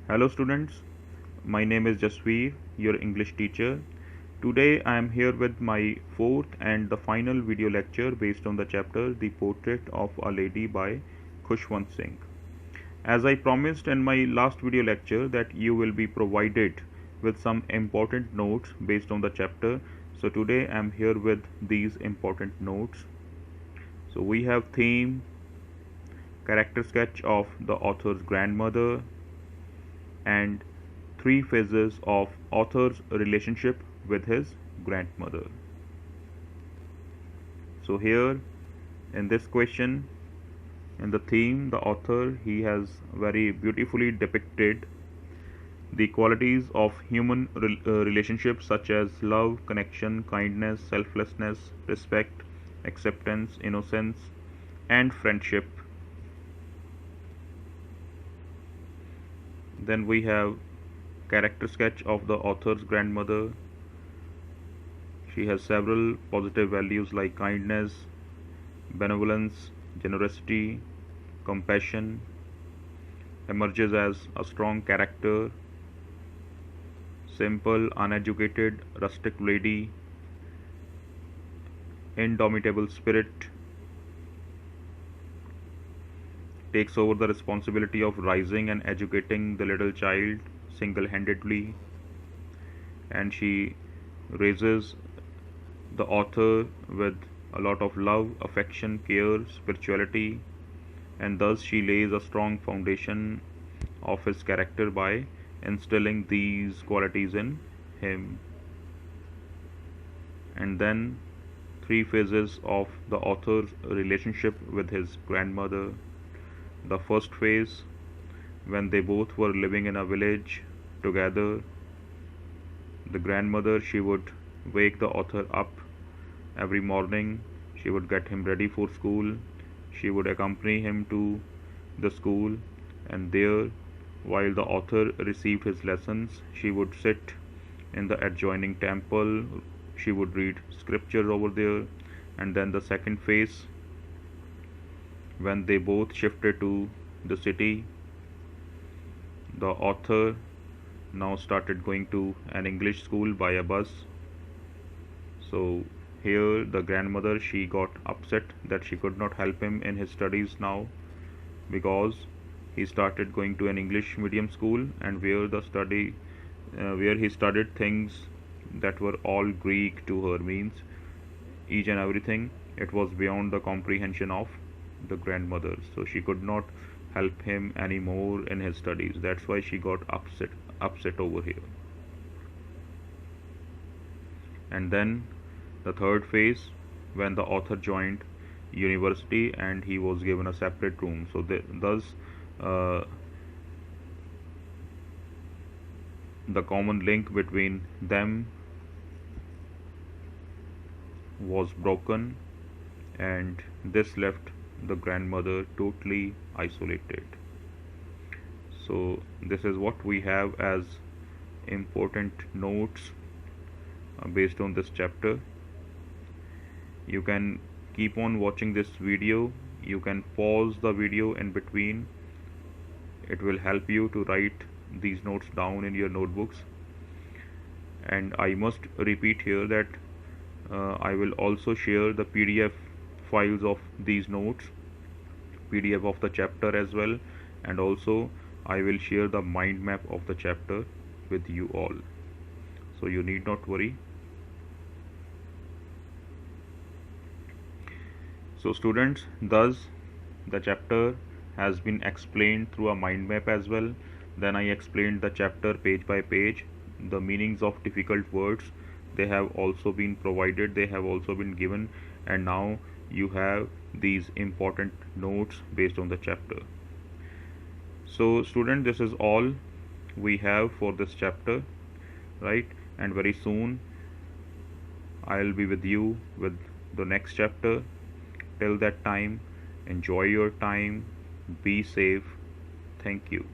Hello students, my name is Jasveer, your English teacher. Today I am here with my fourth and the final video lecture based on the chapter The Portrait of a Lady by Khushwant Singh. As I promised in my last video lecture that you will be provided with some important notes based on the chapter. So today I am here with these important notes. So we have theme, character sketch of the author's grandmother, and three phases of author's relationship with his grandmother. So here in this question, in the theme, the author he has very beautifully depicted the qualities of human relationships such as love, connection, kindness, selflessness, respect, acceptance, innocence, and friendship. Then we have character sketch of the author's grandmother. She has several positive values like kindness, benevolence, generosity, compassion, emerges as a strong character, simple, uneducated, rustic lady, indomitable spirit, takes over the responsibility of raising and educating the little child single-handedly, and she raises the author with a lot of love, affection, care, spirituality, and thus she lays a strong foundation of his character by instilling these qualities in him. And then three phases of the author's relationship with his grandmother. The first phase, when they both were living in a village together, the grandmother she would wake the author up every morning. She would get him ready for school. She would accompany him to the school, and there, while the author received his lessons, she would sit in the adjoining temple. She would read scripture over there. And then the second phase, when they both shifted to the city, the author now started going to an English school by a bus. So here the grandmother she got upset that she could not help him in his studies now, because he started going to an English medium school, and where he studied things that were all Greek to her, means each and everything it was beyond the comprehension of the grandmother, so she could not help him anymore in his studies. That's why she got upset over here. And then the third phase, when the author joined university and he was given a separate room, so thus uh, the common link between them was broken, and this left the grandmother totally isolated. So this is what we have as important notes based on this chapter. You can keep on watching this video. You can pause the video in between. It will help you to write these notes down in your notebooks. And I must repeat here that I will also share the PDF files of these notes, PDF of the chapter as well, and also I will share the mind map of the chapter with you all, so you need not worry. So students, thus the chapter has been explained through a mind map as well. Then I explained the chapter page by page. The meanings of difficult words, they have also been provided, they have also been given, and now you have these important notes based on the chapter. So student, this is all we have for this chapter, right? And very soon I'll be with you with the next chapter. Till that time, enjoy your time, be safe. Thank you.